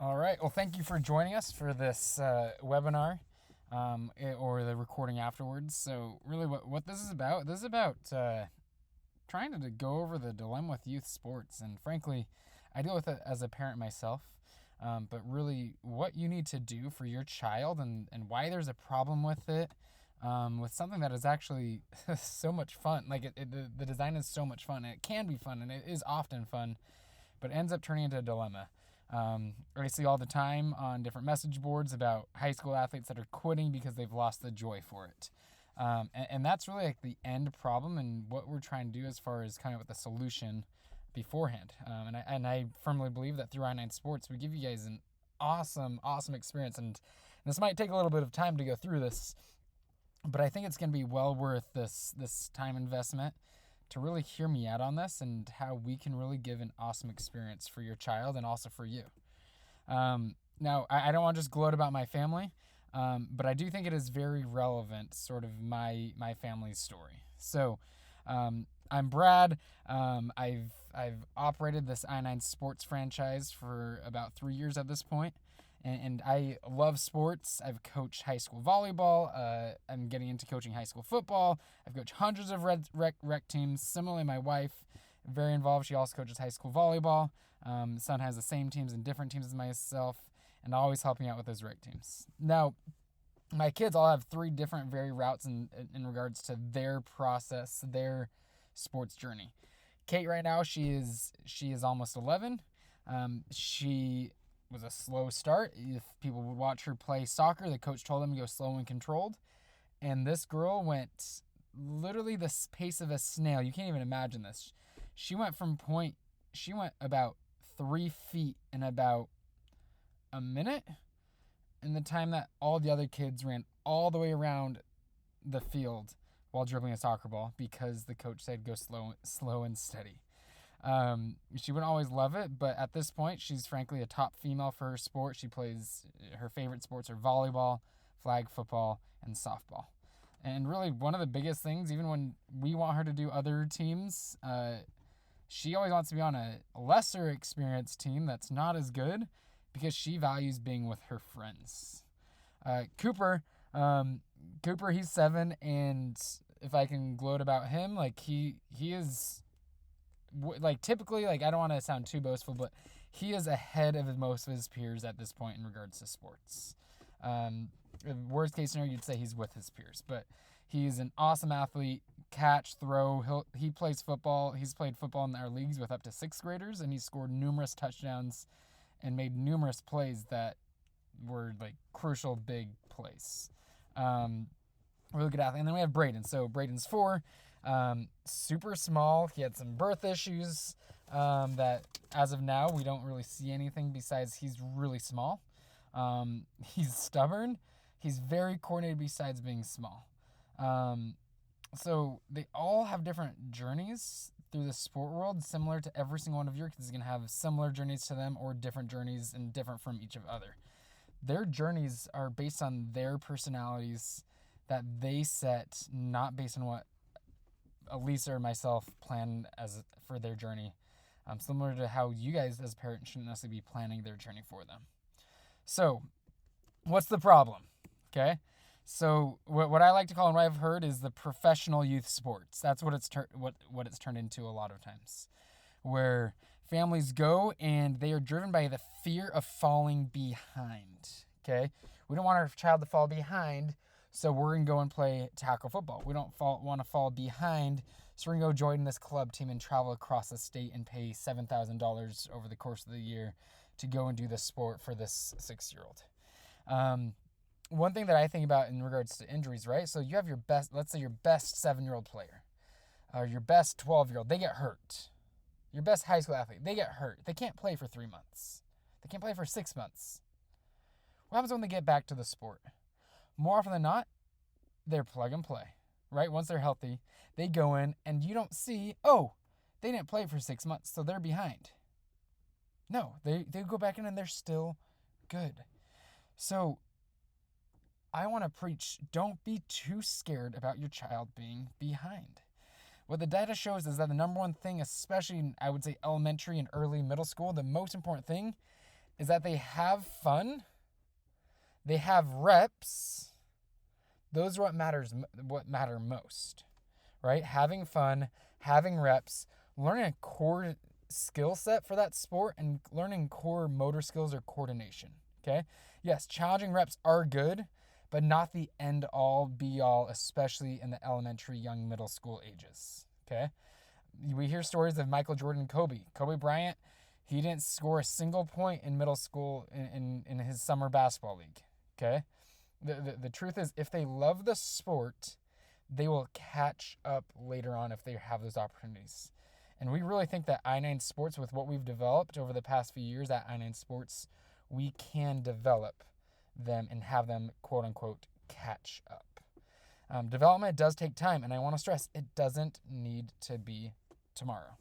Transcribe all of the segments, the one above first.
All right. Well, thank you for joining us for this webinar or the recording afterwards. So, really, what this is about, trying to go over the dilemma with youth sports. And frankly, I deal with it as a parent myself. But really, what you need to do for your child and why there's a problem with it, with something that is actually so much fun. Like, the design is so much fun. And it can be fun, and it is often fun, but it ends up turning into a dilemma. I see all the time on different message boards about high school athletes that are quitting because they've lost the joy for it. And that's really like the end problem and what we're trying to do as far as coming up with a solution beforehand. And I firmly believe that through I9 Sports, we give you guys an awesome experience. And this might take a little bit of time to go through this, but I think it's going to be well worth this time investment to really hear me out on this and how we can really give an awesome experience for your child and also for you. Now, I don't want to just gloat about my family, but I do think it is very relevant, sort of my family's story. So, I'm Brad. I've operated this I9 Sports franchise for about 3 years at this point. And I love sports. I've coached high school volleyball. I'm getting into coaching high school football. I've coached hundreds of rec teams. Similarly, my wife, very involved. She also coaches high school volleyball. Son has the same teams and different teams as myself, and always helping out with those rec teams. Now, my kids all have 3 different routes in regards to their process, their sports journey. Kate right now, she is almost 11. She was a slow start. If people would watch her play soccer, the coach told them to go slow and controlled. And this girl went literally the pace of a snail. You can't even imagine this. She went about 3 feet in about a minute in the time that all the other kids ran all the way around the field while dribbling a soccer ball because the coach said go slow and steady. She wouldn't always love it, but at this point, she's frankly a top female for her sport. She plays, her favorite sports are volleyball, flag football, and softball. And really, one of the biggest things, even when we want her to do other teams, she always wants to be on a lesser experienced team that's not as good because she values being with her friends. Cooper, he's 7, and if I can gloat about him, like he is, like, typically, like, I don't want to sound too boastful, but he is ahead of most of his peers at this point in regards to sports. Worst case scenario, you'd say he's with his peers, but he's an awesome athlete. Catch, throw. He plays football. He's played football in our leagues with up to 6th graders, and he's scored numerous touchdowns and made numerous plays that were like crucial big plays. Really good athlete. And then we have Braden. So Braden's 4. Super small. He had some birth issues that as of now we don't really see anything besides he's really small. He's stubborn. He's very coordinated besides being small. So they all have different journeys through the sport world, similar to every single one of your kids is going to have similar journeys to them or different journeys and different from each of other. Their journeys are based on their personalities that they set, not based on what Elisa or myself plan for their journey, similar to how you guys as parents shouldn't necessarily be planning their journey for them. So, what's the problem? Okay, so what I like to call and what I've heard is the professional youth sports. That's what it's turned into a lot of times, where families go and they are driven by the fear of falling behind. Okay, we don't want our child to fall behind. So we're going to go and play tackle football. We don't want to fall behind, so we're going to go join this club team and travel across the state and pay $7,000 over the course of the year to go and do this sport for this 6-year-old. One thing that I think about in regards to injuries, right? So you have your best, let's say your best 7-year-old player, or your best 12-year-old, they get hurt. Your best high school athlete, they get hurt. They can't play for 3 months. They can't play for 6 months. What happens when they get back to the sport? More often than not, they're plug and play, right? Once they're healthy, they go in and you don't see, oh, they didn't play for 6 months, so they're behind. No, they go back in and they're still good. So I want to preach, don't be too scared about your child being behind. What the data shows is that the number one thing, especially in, I would say, elementary and early middle school, the most important thing is that they have fun, they have reps. Those are what matter most, right? Having fun, having reps, learning a core skill set for that sport, and learning core motor skills or coordination. Okay? Yes, challenging reps are good, but not the end all be all, especially in the elementary, young, middle school ages. Okay? We hear stories of Michael Jordan and Kobe. Kobe Bryant, he didn't score a single point in middle school in his summer basketball league. Okay? The truth is, if they love the sport, they will catch up later on if they have those opportunities. And we really think that I9 Sports, with what we've developed over the past few years at I9 Sports, we can develop them and have them, quote unquote, catch up. Development does take time, and I want to stress, it doesn't need to be tomorrow.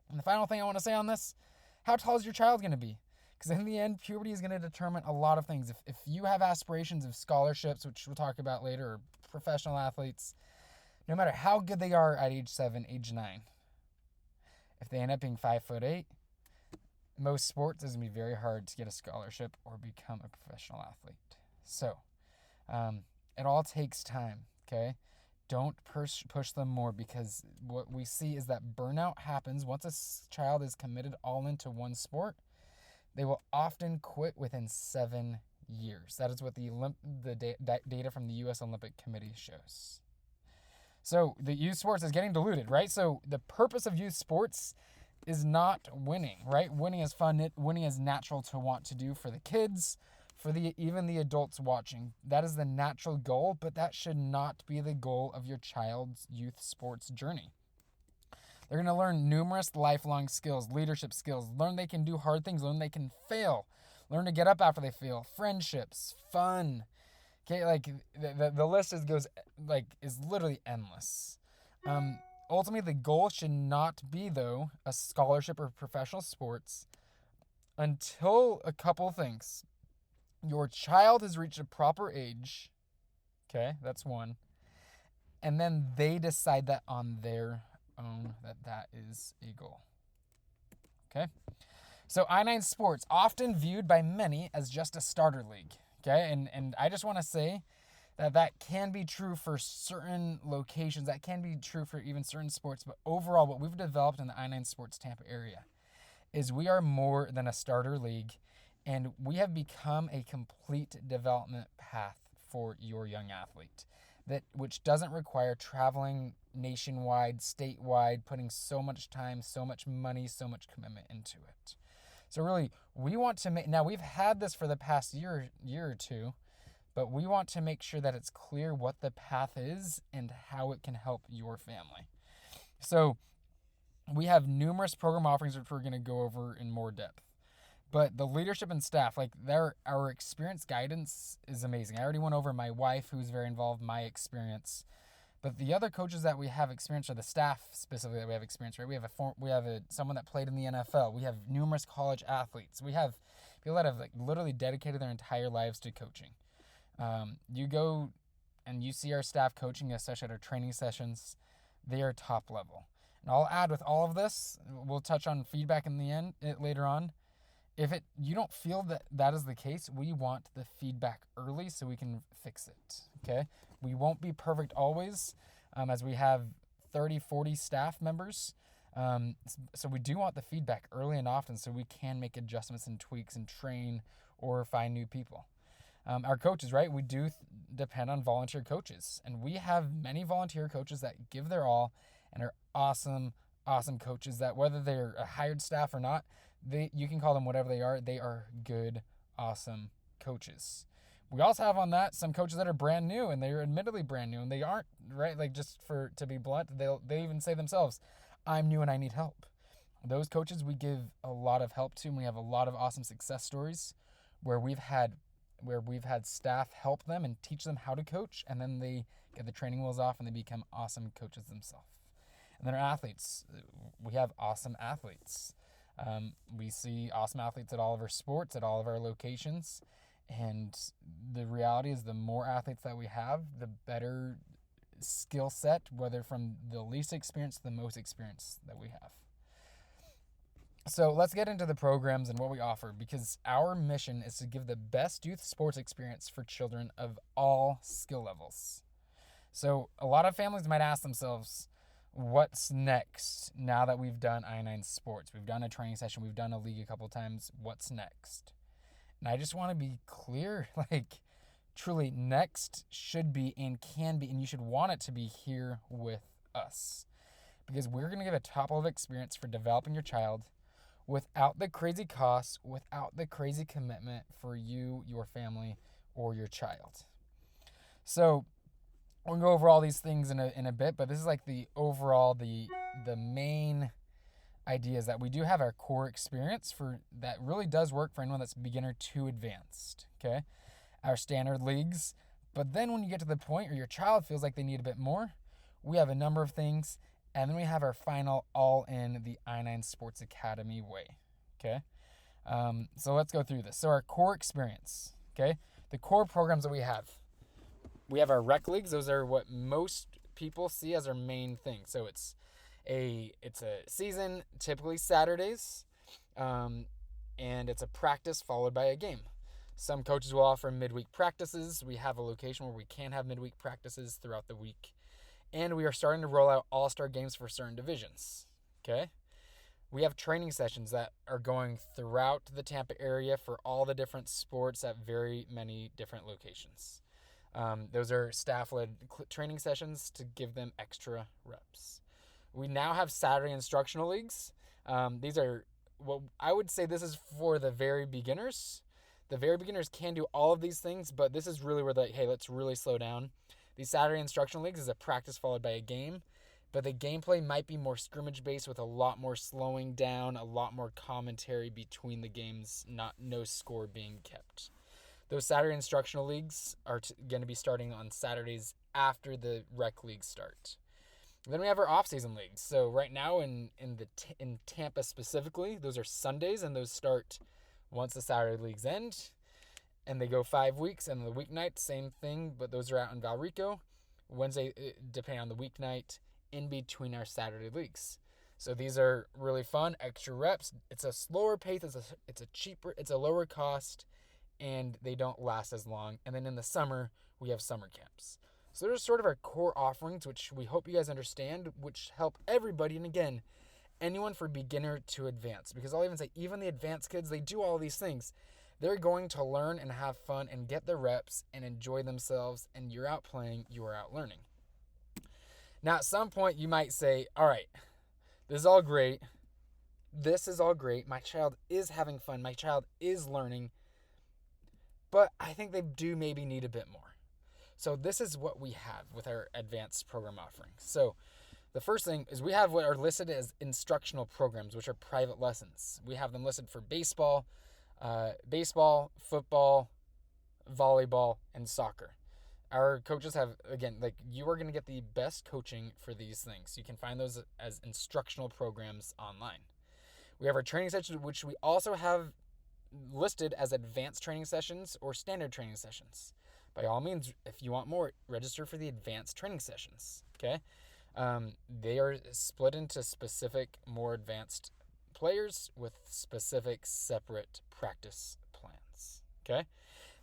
And the final thing I want to say on this, how tall is your child going to be? Because in the end, puberty is going to determine a lot of things. If you have aspirations of scholarships, which we'll talk about later, or professional athletes, no matter how good they are at age 7, age 9, if they end up being 5'8", most sports is going to be very hard to get a scholarship or become a professional athlete. So, it all takes time, okay? Don't push them more, because what we see is that burnout happens once a child is committed all into one sport. They will often quit within 7 years. That is what the data from the U.S. Olympic Committee shows. So the youth sports is getting diluted, right? So the purpose of youth sports is not winning, right? Winning is fun. Winning is natural to want to do for the kids, for even the adults watching. That is the natural goal, but that should not be the goal of your child's youth sports journey. They're going to learn numerous lifelong skills, leadership skills, learn they can do hard things, learn they can fail, learn to get up after they fail, friendships, fun. Okay, like the list is literally endless. Ultimately, the goal should not be, though, a scholarship or professional sports until a couple things. Your child has reached a proper age. Okay, that's one. And then they decide that on their own, that is a goal. Okay? So I9 Sports, often viewed by many as just a starter league. Okay? And I just want to say that can be true for certain locations. That can be true for even certain sports. But overall, what we've developed in the I9 Sports Tampa area is we are more than a starter league, and we have become a complete development path for your young athlete, which doesn't require traveling nationwide, statewide, putting so much time, so much money, so much commitment into it. So really, we want to make, now we've had this for the past year or two, but we want to make sure that it's clear what the path is and how it can help your family. So we have numerous program offerings which we're going to go over in more depth. But the leadership and staff, our experience guidance is amazing. I already went over my wife, who's very involved, my experience. But the other coaches that we have experience, or the staff specifically that we have experience, right? We have someone that played in the NFL. We have numerous college athletes. We have people that have literally dedicated their entire lives to coaching. You go and you see our staff coaching, especially at our training sessions. They are top level. And I'll add, with all of this, we'll touch on feedback in the end later on. If you don't feel that is the case, we want the feedback early so we can fix it, okay? We won't be perfect always, as we have 30, 40 staff members. So we do want the feedback early and often so we can make adjustments and tweaks and train or find new people. Our coaches, right? We do depend on volunteer coaches. And we have many volunteer coaches that give their all and are awesome coaches that, whether they're a hired staff or not, you can call them whatever they are. They are good, awesome coaches. We also have on that some coaches that are brand new, and they're admittedly brand new, and they aren't, right? To be blunt, they even say themselves, I'm new and I need help. Those coaches we give a lot of help to, and we have a lot of awesome success stories where we've had staff help them and teach them how to coach, and then they get the training wheels off and they become awesome coaches themselves. And then our athletes, we have awesome athletes. We see awesome athletes at all of our sports, at all of our locations. And the reality is the more athletes that we have, the better skill set, whether from the least experience to the most experience that we have. So let's get into the programs and what we offer, because our mission is to give the best youth sports experience for children of all skill levels. So a lot of families might ask themselves, what's next now that we've done I-9 sports? We've done a training session, we've done a league a couple of times. What's next? And I just want to be clear, like, truly, next should be and can be, and you should want it to be here with us. Because we're going to give a top level experience for developing your child without the crazy costs, without the crazy commitment for you, your family, or your child. So we'll go over all these things in a bit, but this is like the overall, the main idea is that we do have our core experience for that really does work for anyone that's beginner to advanced, okay? Our standard leagues. But then when you get to the point where your child feels like they need a bit more, we have a number of things. And then we have our final all in the I-9 Sports Academy way, okay? So let's go through this. So our core experience, okay? The core programs that we have our rec leagues. Those are what most people see as our main thing. So it's a season, typically Saturdays, and it's a practice followed by a game. Some coaches will offer midweek practices. We have a location where we can have midweek practices throughout the week. And we are starting to roll out all-star games for certain divisions, okay? We have training sessions that are going throughout the Tampa area for all the different sports at very many different locations. Those are staff-led training sessions to give them extra reps. We now have Saturday instructional leagues. These are, well, I would say this is for the very beginners. The very beginners can do all of these things, but this is really where hey, let's really slow down. These Saturday instructional leagues is a practice followed by a game, but the gameplay might be more scrimmage-based with a lot more slowing down, a lot more commentary between the games, no score being kept. Those Saturday instructional leagues are going to be starting on Saturdays after the rec leagues start. Then we have our off-season leagues. So right now in Tampa specifically, those are Sundays, and those start once the Saturday leagues end. And they go 5 weeks, and the weeknight, same thing, but those are out in Valrico. Wednesday, depending on the weeknight, in between our Saturday leagues. So these are really fun, extra reps. It's a slower pace, it's a lower cost, and they don't last as long. And then in the summer, we have summer camps. So those are sort of our core offerings, which we hope you guys understand, which help everybody. And again, anyone from beginner to advanced, because I'll even say even the advanced kids, they do all these things. They're going to learn and have fun and get the reps and enjoy themselves, and you're out playing, you are out learning. Now, at some point, you might say, all right, this is all great. This is all great. My child is having fun. My child is learning. But I think they do maybe need a bit more. So this is what we have with our advanced program offerings. So the first thing is we have what are listed as instructional programs, which are private lessons. We have them listed for baseball, football, volleyball, and soccer. Our coaches have, again, like you are going to get the best coaching for these things. You can find those as instructional programs online. We have our training sessions, which we also have listed as advanced training sessions or standard training sessions. By all means, if you want more, register for the advanced training sessions, okay? They are split into specific, more advanced players with specific separate practice plans, okay?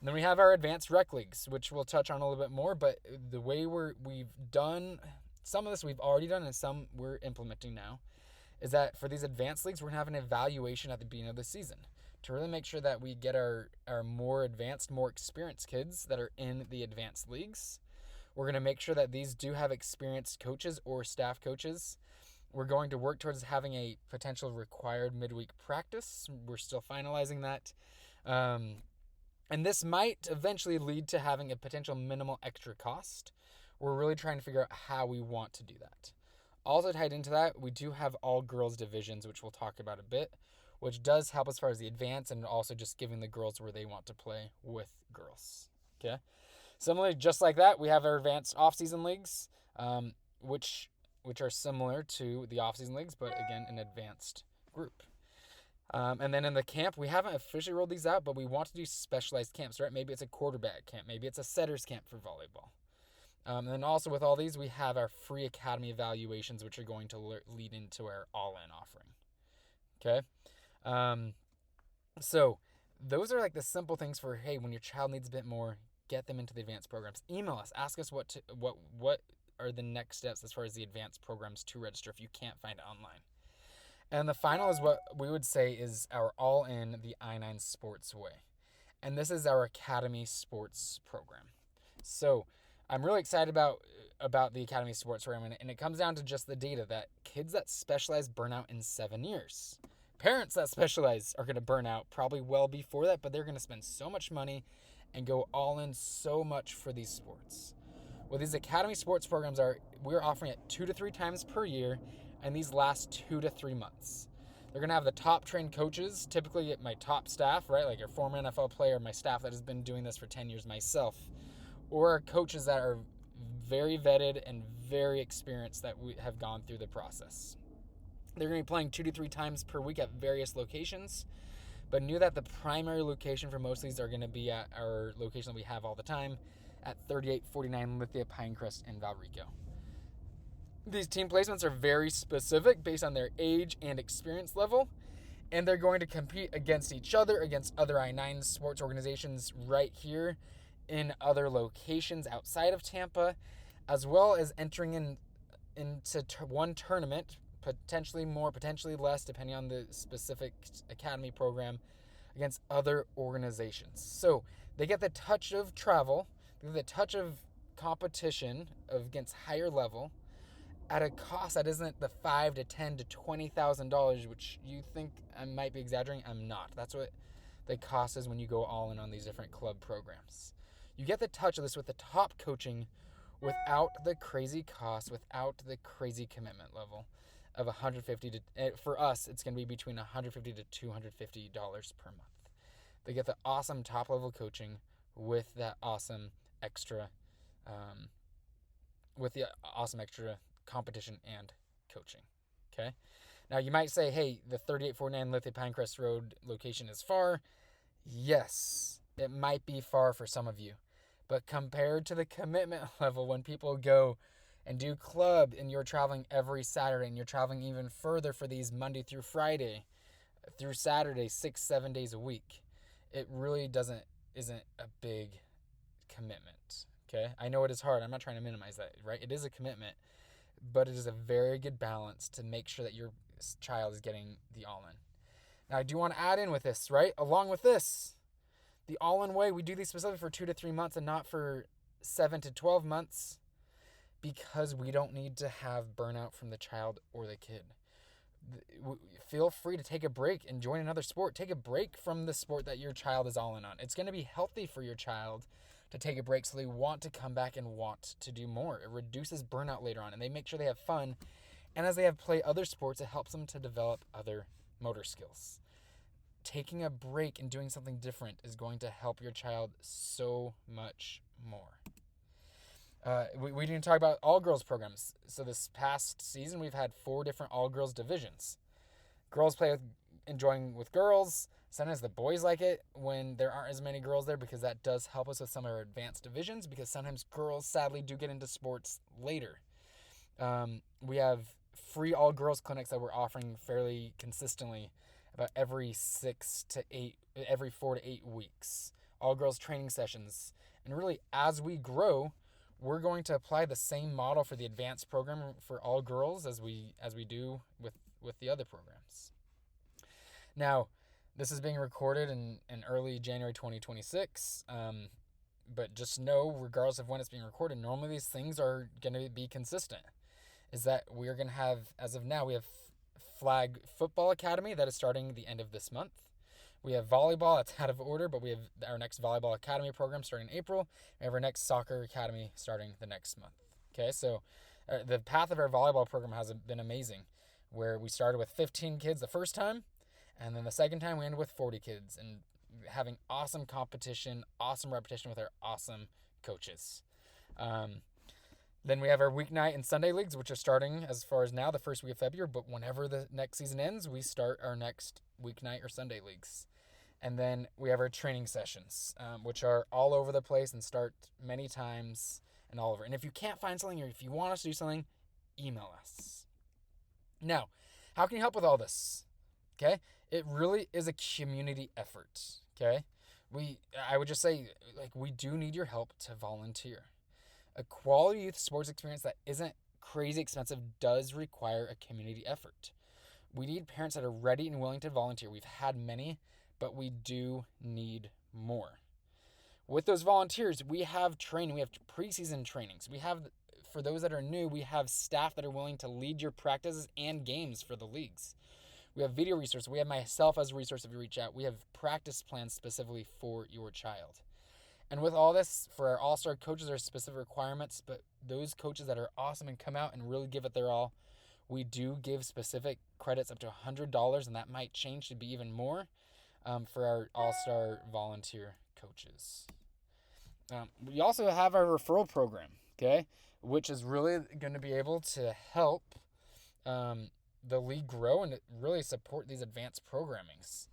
And then we have our advanced rec leagues, which we'll touch on a little bit more, but the way we've done, some of this we've already done and some we're implementing now, is that for these advanced leagues, we're going to have an evaluation at the beginning of the season to really make sure that we get our more advanced, more experienced kids that are in the advanced leagues. We're going to make sure that these do have experienced coaches or staff coaches. We're going to work towards having a potential required midweek practice. We're still finalizing that. And this might eventually lead to having a potential minimal extra cost. We're really trying to figure out how we want to do that. Also tied into that, we do have all girls divisions, which we'll talk about a bit, which does help as far as the advance and also just giving the girls where they want to play with girls. Okay. Similarly, just like that, we have our advanced off-season leagues, which are similar to the off-season leagues, but again, an advanced group. And then in the camp, we haven't officially rolled these out, but we want to do specialized camps, right? Maybe it's a quarterback camp. Maybe it's a setters camp for volleyball. And then also with all these, we have our free academy evaluations, which are going to lead into our all-in offering. Okay? So those are like the simple things for, hey, when your child needs a bit more, get them into the advanced programs. Email us, ask us what are the next steps as far as the advanced programs to register if you can't find it online. And the final is what we would say is our all-in, the I-9 Sports Way. And this is our Academy Sports program. So I'm really excited about the Academy Sports program, and it comes down to just the data that kids that specialize burn out in 7 years. Parents that specialize are going to burn out probably well before that, but they're going to spend so much money and go all in so much for these sports. Well, these Academy Sports programs we're offering it 2 to 3 times per year, and these last 2 to 3 months. They're going to have the top trained coaches, typically my top staff, right? Like your former NFL player, my staff that has been doing this for 10 years myself, or coaches that are very vetted and very experienced that we have gone through the process. They're going to be playing 2 to 3 times per week at various locations, but knew that the primary location for most of these are going to be at our location that we have all the time at 3849 Lithia Pinecrest in Valrico. These team placements are very specific based on their age and experience level, and they're going to compete against each other, against other I-9 sports organizations right here in other locations outside of Tampa, as well as entering into one tournament, potentially more, potentially less, depending on the specific academy program, against other organizations. So they get the touch of travel, they get the touch of competition against higher level at a cost that isn't the $5,000 to $10,000 to $20,000, which you think I might be exaggerating. I'm not. That's what the cost is when you go all in on these different club programs. You get the touch of this with the top coaching without the crazy cost, without the crazy commitment level of $150 to, for us, it's going to be between $150 to $250 per month. They get the awesome top level coaching with that awesome extra, competition and coaching. Okay. Now you might say, hey, the 3849 Lithia Pinecrest Road location is far. Yes, it might be far for some of you, but compared to the commitment level when people go and do club and you're traveling every Saturday and you're traveling even further for these Monday through Friday through Saturday, 6-7 days a week, it really isn't a big commitment. Okay. I know it is hard. I'm not trying to minimize that, right? It is a commitment, but it is a very good balance to make sure that your child is getting the all-in. Now, I do want to add in with this, right? Along with this, the all-in way, we do these specifically for 2 to 3 months and not for 7 to 12 months because we don't need to have burnout from the child or the kid. Feel free to take a break and join another sport. Take a break from the sport that your child is all in on. It's going to be healthy for your child to take a break so they want to come back and want to do more. It reduces burnout later on, and they make sure they have fun. And as they play other sports, it helps them to develop other motor skills. Taking a break and doing something different is going to help your child so much more. We didn't talk about all-girls programs. So this past season, we've had 4 different all-girls divisions. Girls play enjoying with girls. Sometimes the boys like it when there aren't as many girls there because that does help us with some of our advanced divisions because sometimes girls sadly do get into sports later. We have free all-girls clinics that we're offering fairly consistently about every 4 to 8 weeks. All-girls training sessions. And really, as we grow, we're going to apply the same model for the advanced program for all girls as we do with the other programs. Now, this is being recorded in early January 2026, but just know, regardless of when it's being recorded, normally these things are going to be consistent. Is that we're going to have, as of now, we have Flag Football Academy that is starting the end of this month. We have volleyball, that's out of order, but we have our next volleyball academy program starting in April. We have our next soccer academy starting the next month. Okay, so the path of our volleyball program has been amazing, where we started with 15 kids the first time, and then the second time we ended with 40 kids, and having awesome competition, awesome repetition with our awesome coaches. Then we have our weeknight and Sunday leagues, which are starting as far as now, the first week of February, but whenever the next season ends, we start our next weeknight or Sunday leagues. And then we have our training sessions, which are all over the place and start many times and all over. And if you can't find something or if you want us to do something, email us. Now, how can you help with all this? Okay? It really is a community effort. Okay? I would just say, like, we do need your help to volunteer. A quality youth sports experience that isn't crazy expensive does require a community effort. We need parents that are ready and willing to volunteer. We've had many, but we do need more. With those volunteers, we have training. We have preseason trainings. We have, for those that are new, we have staff that are willing to lead your practices and games for the leagues. We have video resources. We have myself as a resource if you reach out. We have practice plans specifically for your child. And with all this, for our all-star coaches, there are specific requirements, but those coaches that are awesome and come out and really give it their all, we do give specific credits up to $100, and that might change to be even more for our all-star volunteer coaches. We also have our referral program, okay, which is really going to be able to help the league grow and really support these advanced programmings.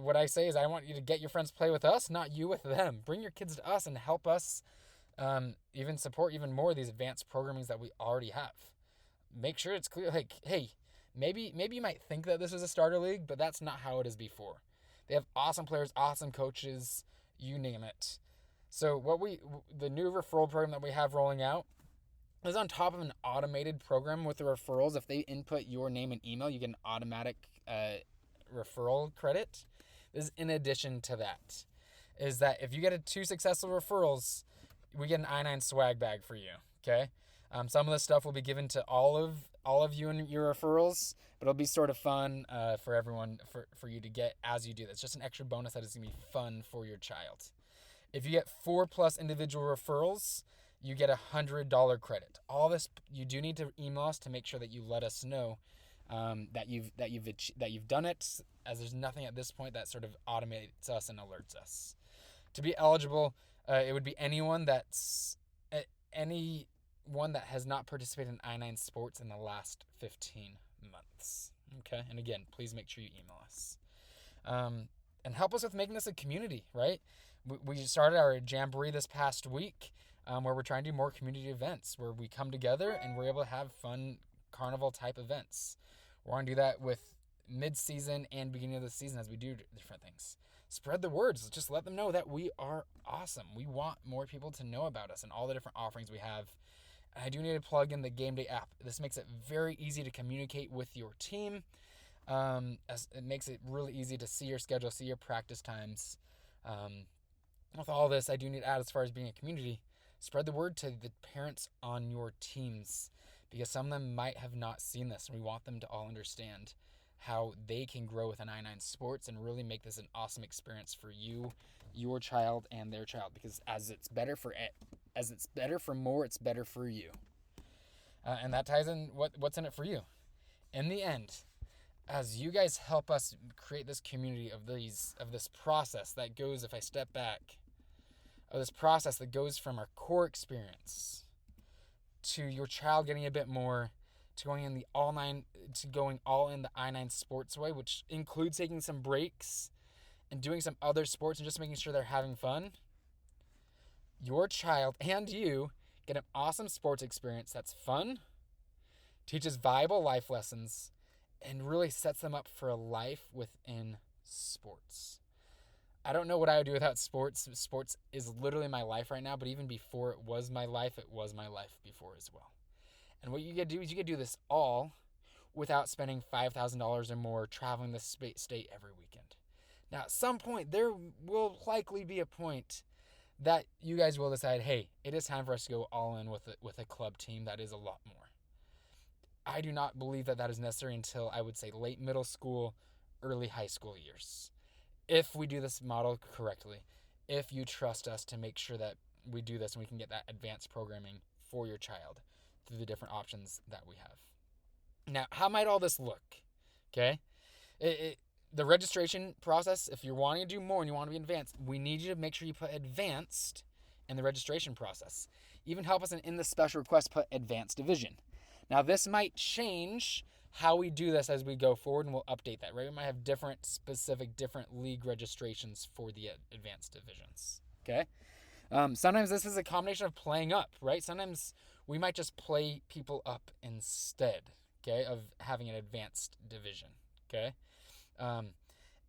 What I say is I want you to get your friends to play with us, not you with them. Bring your kids to us and help us even support even more of these advanced programmings that we already have. Make sure it's clear, like, hey, maybe you might think that this is a starter league, but that's not how it is before. They have awesome players, awesome coaches, you name it. So the new referral program that we have rolling out is on top of an automated program with the referrals. If they input your name and email, you get an automatic referral credit. This is in addition to that, is that if you get 2 successful referrals, we get an I-9 swag bag for you, okay? Some of the stuff will be given to all of you and your referrals, but it'll be sort of fun for everyone, for you to get as you do this. Just an extra bonus that is going to be fun for your child. If you get 4+ individual referrals, you get $100 credit. All this, you do need to email us to make sure that you let us know that you've done it, as there's nothing at this point that sort of automates us and alerts us. To be eligible, it would be anyone that has not participated in I-9 sports in the last 15 months. Okay, and again, please make sure you email us. And help us with making this a community, right? We started our Jamboree this past week, where we're trying to do more community events, where we come together and we're able to have fun carnival-type events. We want to do that with mid-season and beginning of the season as we do different things. Spread the words. Just let them know that we are awesome. We want more people to know about us and all the different offerings we have. And I do need to plug in the Game Day app. This makes it very easy to communicate with your team. As it makes it really easy to see your schedule, see your practice times. With all this, I do need to add, as far as being a community, spread the word to the parents on your teams, because some of them might have not seen this, and we want them to all understand how they can grow with an I-9 Sports and really make this an awesome experience for you, your child, and their child. Because as it's better for more, it's better for you. And that ties in what's in it for you. In the end, as you guys help us create this community of this process that goes, if I step back, of this process that goes from our core experience to your child getting a bit more, to going all in the I-9 Sports way, which includes taking some breaks and doing some other sports and just making sure they're having fun. Your child and you get an awesome sports experience that's fun, teaches viable life lessons, and really sets them up for a life within sports. I don't know what I would do without sports. Sports is literally my life right now, but even before it was my life before as well. And what you get to do is you get to do this all without spending $5,000 or more traveling the state every weekend. Now, at some point, there will likely be a point that you guys will decide, hey, it is time for us to go all in with a club team that is a lot more. I do not believe that is necessary until, I would say, late middle school, early high school years. If we do this model correctly, if you trust us to make sure that we do this and we can get that advanced programming for your child through the different options that we have. Now, how might all this look? Okay? The registration process, if you're wanting to do more and you want to be advanced, we need you to make sure you put advanced in the registration process. Even help us in the special request, put advanced division. Now, this might change how we do this as we go forward, and we'll update that, right? We might have different league registrations for the advanced divisions, okay? Sometimes this is a combination of playing up, right? Sometimes we might just play people up instead, okay, of having an advanced division, Okay. Um,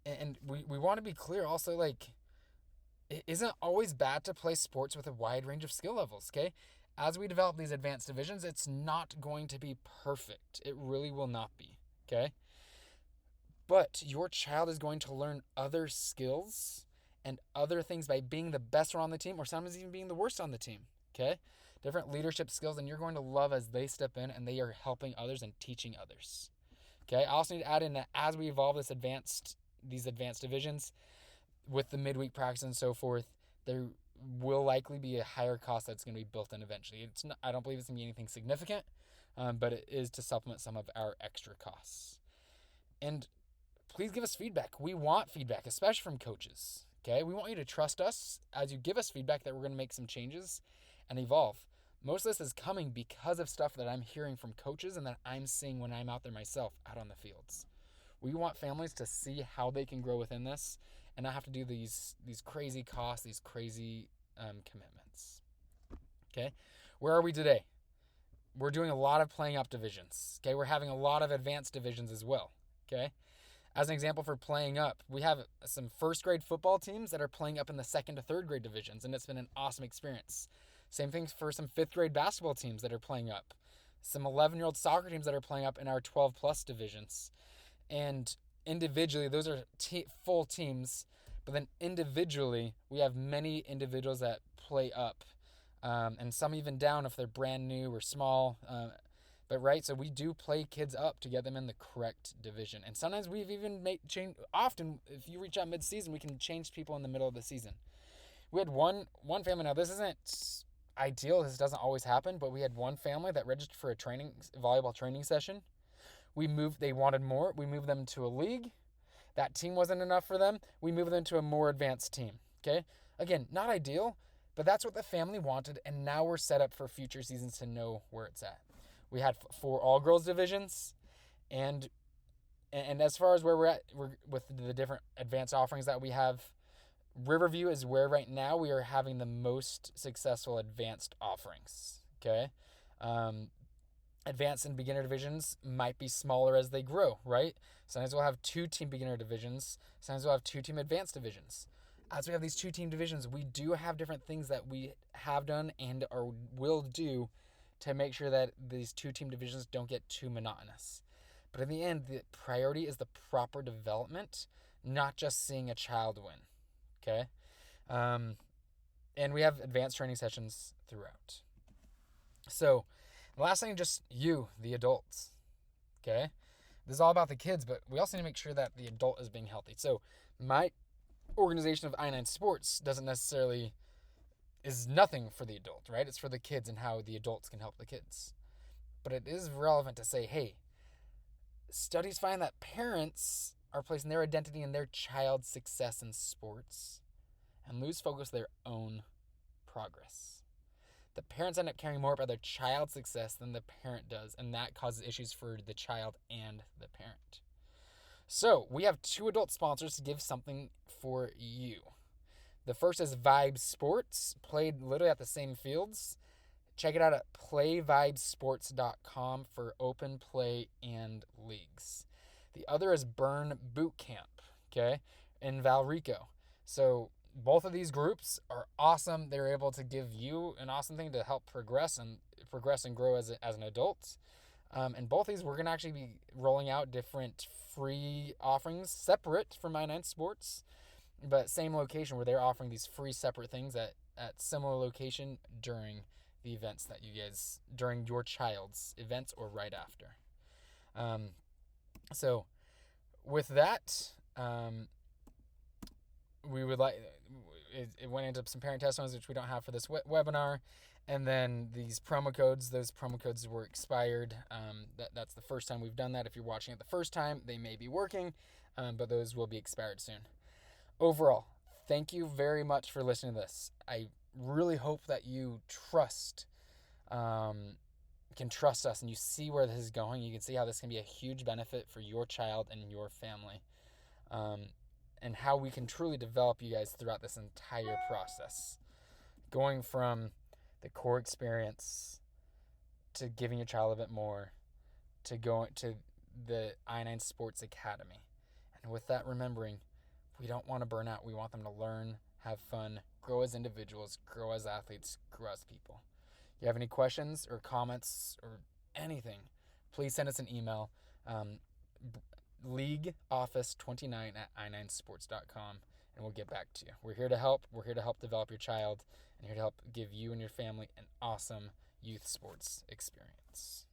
and we want to be clear also, like, it isn't always bad to play sports with a wide range of skill levels, okay? As we develop these advanced divisions, it's not going to be perfect. It really will not be, okay? But your child is going to learn other skills and other things by being the best one on the team, or sometimes even being the worst on the team, okay? Different leadership skills, and you're going to love as they step in and they are helping others and teaching others, okay? I also need to add in that as we evolve these advanced divisions, with the midweek practice and so forth, there will likely be a higher cost that's going to be built in eventually. It's not, I don't believe it's going to be anything significant, but it is to supplement some of our extra costs. And please give us feedback. We want feedback, especially from coaches. Okay, we want you to trust us as you give us feedback that we're going to make some changes and evolve. Most of this is coming because of stuff that I'm hearing from coaches and that I'm seeing when I'm out there myself out on the fields. We want families to see how they can grow within this and not have to do these crazy costs, these crazy commitments. Okay, where are we today? We're doing a lot of playing up divisions. Okay, we're having a lot of advanced divisions as well. Okay, as an example for playing up, we have some first grade football teams that are playing up in the second to third grade divisions, and it's been an awesome experience. Same thing for some fifth grade basketball teams that are playing up. Some 11-year-old soccer teams that are playing up in our 12 plus divisions. And individually, those are full teams, but then individually, we have many individuals that play up, and some even down if they're brand new or small. But right, so we do play kids up to get them in the correct division. And sometimes we've even made change. Often, if you reach out mid-season, we can change people in the middle of the season. We had one family. Now, this isn't ideal. This doesn't always happen, but we had one family that registered for a volleyball training session. They wanted more. We moved them to a league. That team wasn't enough for them. We moved them to a more advanced team. Okay? Again, not ideal, but that's what the family wanted, and now we're set up for future seasons to know where it's at. We had 4 all-girls divisions, and as far as where we're with the different advanced offerings that we have, Riverview is where right now we are having the most successful advanced offerings. Okay? Advanced and beginner divisions might be smaller as they grow, right? Sometimes we'll have 2-team beginner divisions. Sometimes we'll have 2-team advanced divisions. As we have these 2-team divisions, we do have different things that we have done and or will do to make sure that these 2-team divisions don't get too monotonous. But in the end, the priority is the proper development, not just seeing a child win. Okay? And we have advanced training sessions throughout. So, the last thing, just you, the adults. Okay? This is all about the kids, but we also need to make sure that the adult is being healthy. So, my organization of I9 Sports is nothing for the adult, right? It's for the kids and how the adults can help the kids. But it is relevant to say, hey, studies find that parents are placing their identity in their child's success in sports and lose focus of their own progress. The parents end up caring more about their child's success than the parent does, and that causes issues for the child and the parent. So, we have 2 adult sponsors to give something for you. The first is Vibe Sports, played literally at the same fields. Check it out at playvibesports.com for open play and leagues. The other is Burn Boot Camp, okay, in Valrico. So both of these groups are awesome. They're able to give you an awesome thing to help progress and grow as an adult. And both these, we're going to actually be rolling out different free offerings separate from I9 Sports, but same location where they're offering these free separate things at similar location during the events that you guys, during your child's events or right after. So with that, we would like, it went into some parent testimonies, which we don't have for this webinar. And then those promo codes were expired. That's the first time we've done that. If you're watching it the first time, they may be working, but those will be expired soon. Overall, thank you very much for listening to this. I really hope that you can trust us and you see where this is going. You can see how this can be a huge benefit for your child and your family, and how we can truly develop you guys throughout this entire process. Going from the core experience to giving your child a bit more, to going to the I9 Sports Academy. And with that remembering, we don't want to burn out. We want them to learn, have fun, grow as individuals, grow as athletes, grow as people. If you have any questions or comments or anything, please send us an email. leagueoffice29@i9sports.com, and we'll get back to you. We're here to help. We're here to help develop your child, and here to help give you and your family an awesome youth sports experience.